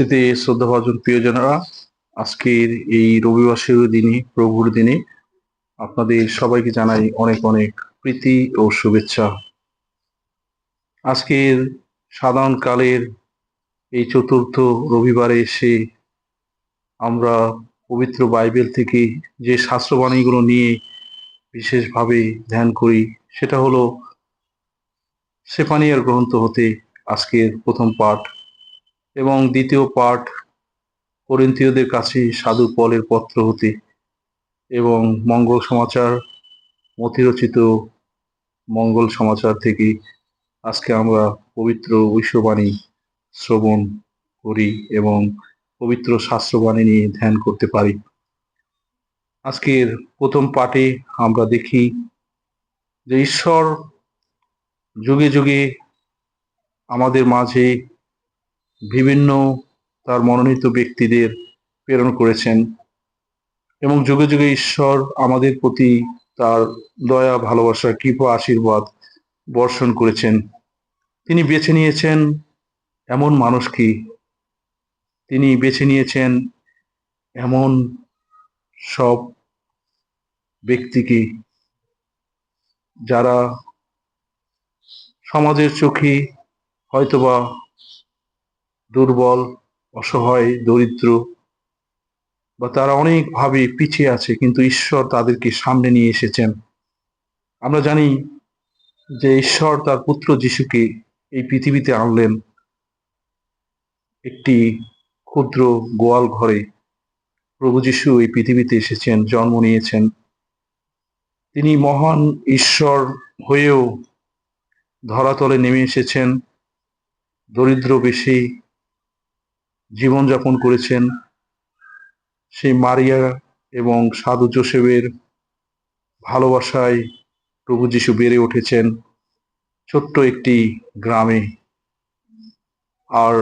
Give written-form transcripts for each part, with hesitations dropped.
এতে শ্রদ্ধাভাজন প্রিয়জনেরা, আজকের এই রবিবাসীয় দিনে, প্রভুর দিনে আপনাদের সবাইকে জানাই অনেক অনেক প্রীতি ও শুভেচ্ছা। আজকের সাধারণ কালের এই চতুর্থ রবিবারে এসে আমরা পবিত্র বাইবেল থেকে যে শাস্ত্রবাণীগুলো নিয়ে বিশেষভাবে ধ্যান করি, সেটা হলো সেফানিয়ার গ্রন্থ হতে আজকের প্রথম পাঠ এবং দ্বিতীয় পাঠ করিন্থীয়দের কাছে সাধু পলের পত্র হতে এবং মঙ্গল সমাচার মতিরচিত মঙ্গল সমাচার থেকে আজকে আমরা পবিত্র ঐশ্ববাণী শ্রবণ করি এবং পবিত্র শাস্ত্রবাণী নিয়ে ধ্যান করতে পারি। আজকের প্রথম পাঠে আমরা দেখি যে ঈশ্বর যুগে যুগে আমাদের মাঝে বিভিন্ন তার মনোনীত ব্যক্তিদের প্রেরণ করেছেন এবং যুগে যুগে ঈশ্বর আমাদের প্রতি তার দয়া, ভালোবাসা, কৃপা, আশীর্বাদ বর্ষণ করেছেন। তিনি বেছে নিয়েছেন এমন মানুষকে, তিনি বেছে নিয়েছেন এমন সব ব্যক্তিকে যারা সমাজের চোখে হয়তোবা দুর্বল, অসহায়, দরিদ্র বা তারা অনেকভাবে পিছিয়ে আছে, কিন্তু ঈশ্বর তাদেরকে সামনে নিয়ে এসেছেন। আমরা জানি যে ঈশ্বর তার পুত্র যিশুকে এই পৃথিবীতে আনলেন একটি ক্ষুদ্র গোয়াল ঘরে। প্রভু যিশু এই পৃথিবীতে এসেছেন, জন্ম নিয়েছেন। তিনি মহান ঈশ্বর হয়েও ধরাতলে নেমে এসেছেন, দরিদ্র বেশে জীবনযাপন করেছেন। সেই মারিয়া এবং সাধু যোসেফের ভালোবাসায় প্রভু যিশু বেড়ে উঠেছেন ছোট্ট একটি গ্রামে। আর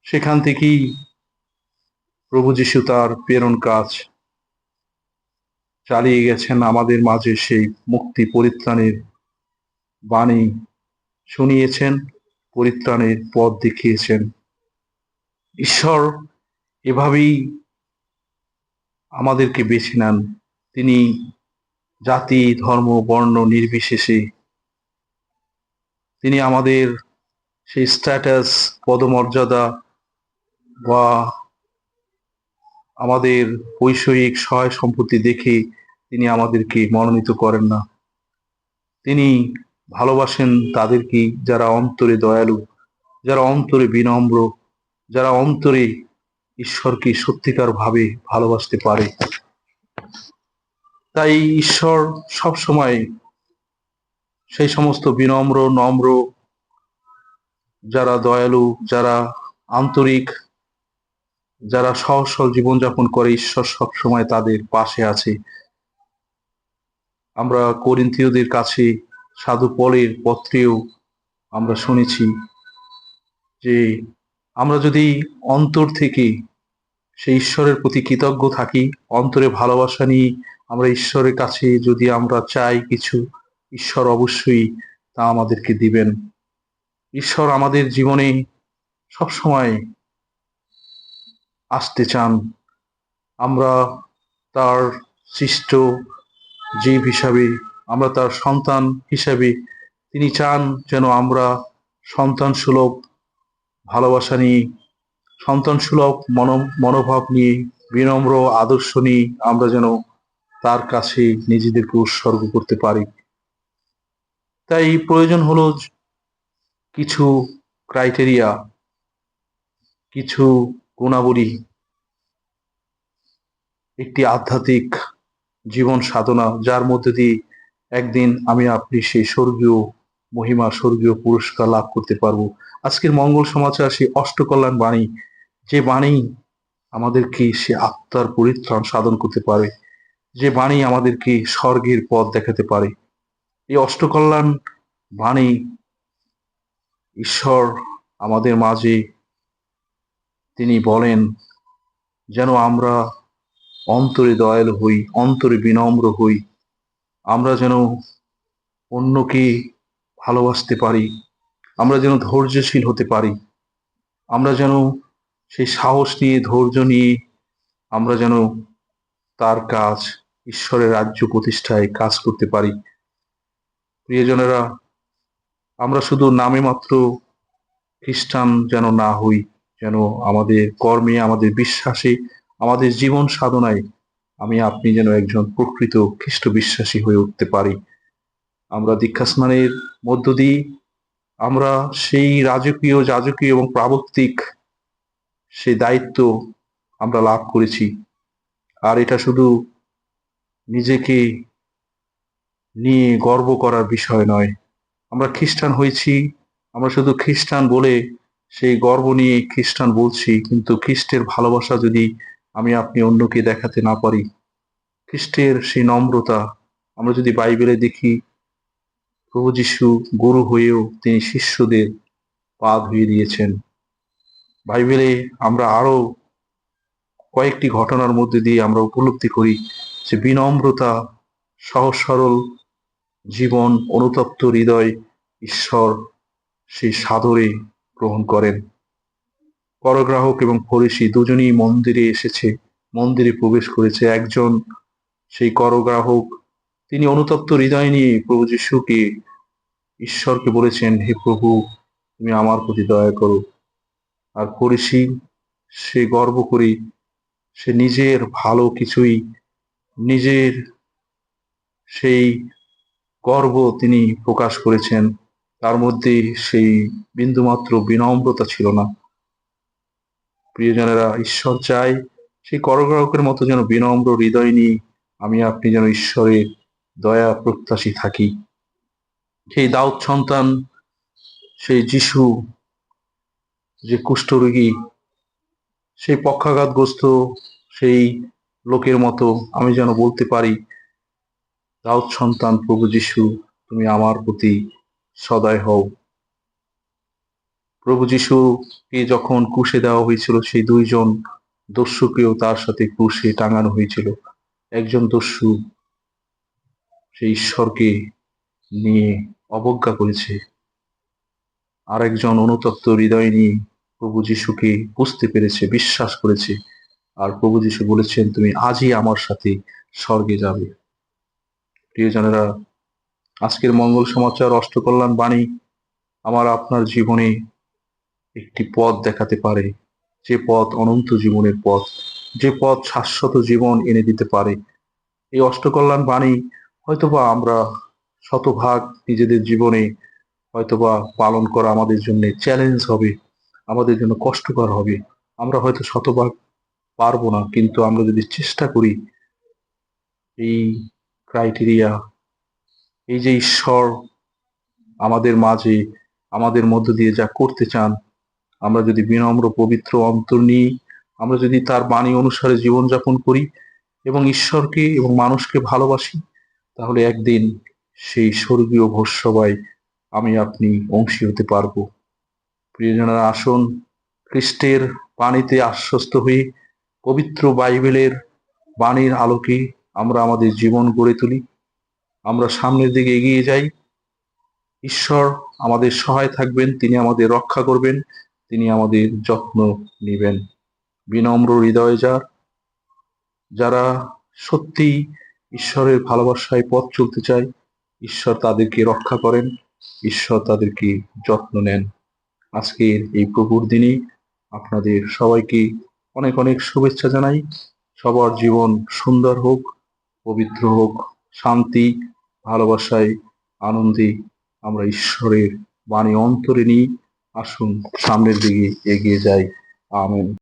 সেখান থেকেই প্রভু যিশু তার প্রেরণ কাজ চালিয়ে গেছেন, আমাদের মাঝে সেই মুক্তি পরিত্রাণের বাণী শুনিয়েছেন, পরিত্রাণের পথ দেখিয়েছেন। ঈশ্বর এভাবেই আমাদেরকে বেছে নেন। তিনি জাতি, ধর্ম, বর্ণ নির্বিশেষে তিনি আমাদের সেই স্ট্যাটাস, পদমর্যাদা বা আমাদের বৈষয়িক সহায় সম্পত্তি দেখে তিনি আমাদেরকে মনোনীত করেন না। তিনি ভালোবাসেন তাদেরকে যারা অন্তরে দয়ালু, যারা অন্তরে বিনম্র, যারা অন্তরে ঈশ্বরকে সত্যিকার ভাবে ভালোবাসতে পারে। তাই ঈশ্বর সব সময় সেই সমস্ত বিনম্র, নম্র, যারা দয়ালু, যারা আন্তরিক, যারা সহজ সরল জীবনযাপন করে, ঈশ্বর সব সময় তাদের পাশে আছে। আমরা করিন্থীয়দের কাছে সাধু পলের পত্রেও আমরা শুনেছি যে আমরা যদি অন্তর থেকে সেই ঈশ্বরের প্রতি কৃতজ্ঞ থাকি, অন্তরে ভালোবাসা নিয়ে আমরা ঈশ্বরের কাছে যদি আমরা চাই কিছু, ঈশ্বর অবশ্যই তা আমাদেরকে দিবেন। ঈশ্বর আমাদের জীবনে সবসময় আসতে চান। আমরা তার সৃষ্ট জীব হিসাবে, আমরা তার সন্তান হিসাবে তিনি চান যেন আমরা সন্তান সুলভ ভালোবাসা নিয়ে, সন্তান সুলভ মনোভাব নিয়ে, বিনম্র আদর্শ নিয়ে আমরা যেন তার কাছে নিজেদেরকে উৎসর্গ করতে পারি। তাই প্রয়োজন হলো কিছু ক্রাইটেরিয়া, কিছু গুণাবলী, একটি আধ্যাত্মিক জীবন সাধনা, যার মধ্যে দিয়ে একদিন আমি আপনি সেই স্বর্গীয় মহিমা, স্বর্গীয় পুরস্কার লাভ করতে পারবো। আজকের মঙ্গল সমাচার সেই অষ্টকল্যাণ বাণী, যে বাণী আমাদেরকে সে আত্মার পরিত্রাণ সাধন করতে পারে, যে বাণী আমাদেরকে স্বর্গের পথ দেখাতে পারে। এই অষ্টকল্যাণ বাণী ঈশ্বর আমাদের মাঝে তিনি বলেন যেন আমরা অন্তরে দয়ালু হই, অন্তরে বিনম্র হই, আমরা যেন অন্যকে ভালোবাসতে পারি, আমরা যেন ধৈর্যশীল হতে পারি, আমরা যেন সেই সাহস নিয়ে, ধৈর্য নিয়ে আমরা যেন তার কাজ, ঈশ্বরের রাজ্য প্রতিষ্ঠায় কাজ করতে পারি। প্রিয়জনেরা, আমরা শুধু নামে মাত্র খ্রিস্টান যেন না হই, যেন আমাদের কর্মে, আমাদের বিশ্বাসে, আমাদের জীবন সাধনায় আপনি যেন একজন প্রকৃত খ্রিস্ট বিশ্বাসী হয়ে উঠতে পারি। আমরা দীক্ষাস্নানের মধ্য দিয়ে আমরা সেই রাজকীয়, যাজকীয় এবং প্রাবক্তিক সেই দায়িত্ব আমরা লাভ করেছি। আর এটা শুধু নিজেকে নিয়ে গর্ব করার বিষয় নয়। আমরা খ্রিস্টান হয়েছি, আমরা শুধু খ্রিস্টান বলে সেই গর্ব নিয়ে খ্রিস্টান বলছি, কিন্তু খ্রিস্টের ভালোবাসা যদি আপনি অন্যকে দেখাতে না পারি, খ্রিস্টের সেই নম্রতা আমরা যদি বাইবেলে দেখি, প্রভু যীশু গুরু হয়েও তিনি শিষ্যদের পা ধুয়ে দিয়েছেন। বাইবেলে আমরা আরো কয়েকটি ঘটনার মধ্যে দিয়ে আমরা উপলব্ধি করি যে বিনম্রতা, সহজ সরল জীবন, অনুতপ্ত হৃদয় ঈশ্বর সেই সাদরে গ্রহণ করেন। করগ্রাহক এবং ফরিসি দুজনেই মন্দিরে এসেছে, মন্দিরে প্রবেশ করেছে। একজন সেই করগ্রাহক, তিনি অনুতপ্ত হৃদয় নিয়ে প্রভু যীশুকে, ঈশ্বরকে বলেছেন, হে প্রভু, তুমি আমার প্রতি দয়া করো। আর ফরিসি, সে গর্ব করে, সে নিজের ভালো কিছুই, নিজের সেই গর্ব তিনি প্রকাশ করেছেন, তার মধ্যে সেই বিন্দুমাত্র বিনম্রতা ছিল না। প্রিয়জনেরা, ঈশ্বর চাই সেই করগ্রাহকের মতো যেন বিনম্র হৃদয় নিয়ে আপনি যেন ঈশ্বরের দয়া প্রত্যাশী থাকি। সেই দাউদ সন্তান, সেই যিশু, যে কুষ্ঠরোগী, সেই পক্ষাঘাতগ্রস্ত সেই লোকের মতো আমি যেন বলতে পারি, দাউদ সন্তান প্রভু যিশু, তুমি আমার প্রতি সদয় হও। প্রভু যিশুকে যখন ক্রুশে দেওয়া হয়েছিল, সেই দুইজন দস্যুকেও তার সাথে ক্রুশে টাঙানো হয়েছিল। একজন দস্যু সেই ঈশ্বরকে নিয়ে অবজ্ঞা করেছে, আর একজন অনুতপ্ত হৃদয় নিয়ে প্রভু যিশুকে বুঝতে পেরেছে, বিশ্বাস করেছে। আর প্রভু যিশু বলেছেন, তুমি আজই আমার সাথে স্বর্গে যাবে। প্রিয়জনেরা, আজকের মঙ্গল সমাচার অষ্টকল্যাণ বাণী আপনার জীবনে একটি পথ দেখাতে পারে, যে পথ অনন্ত জীবনের পথ, যে পথ শাশ্বত জীবন এনে দিতে পারে। এই অষ্টকল্যাণ বাণী হয়তোবা আমরা শতভাগ নিজেদের জীবনে হয়তোবা পালন করা আমাদের জন্য চ্যালেঞ্জ হবে, আমাদের জন্য কষ্টকর হবে, আমরা হয়তো শতভাগ পারবো না, কিন্তু আমরা যদি চেষ্টা করি, এই ক্রাইটেরিয়া, এই যে ঈশ্বর আমাদের মাঝে, আমাদের মধ্য দিয়ে যা করতে চান, আমরা যদি বিনম্র পবিত্র অন্তর নিয়ে আমরা যদি তার বাণী অনুসারে জীবনযাপন করি এবং ঈশ্বরকে এবং মানুষকে ভালোবাসি, তাহলে একদিন সেই স্বর্গীয় ভোজসভায় আপনি অংশী হতে পারবো। প্রিয়জনেরা, আসুন খ্রিস্টের বাণীতে আশ্বস্ত হয়ে পবিত্র বাইবেলের বাণীর আলোকে আমরা আমাদের জীবন গড়ে তুলি, আমরা সামনের দিকে এগিয়ে যাই। ঈশ্বর আমাদের সহায় থাকবেন, তিনি আমাদের রক্ষা করবেন, তিনি আমাদের যত্ন নেবেন। বিনম্র হৃদয় যারা সত্যি ঈশ্বরের ভালোবাসায় পথ চলতে চায়, ঈশ্বর তাদেরকে রক্ষা করেন, ঈশ্বর তাদেরকে যত্ন নেন। আজকের এই প্রভুর দিনে আপনাদের সবাইকে অনেক অনেক শুভেচ্ছা জানাই। সবার জীবন সুন্দর হোক, পবিত্র হোক, শান্তি, ভালোবাসায়, আনন্দে আমরা ঈশ্বরের বাণী অন্তরে নিয়ে আসুন সামনের দিকে এগিয়ে যাই। আমেন।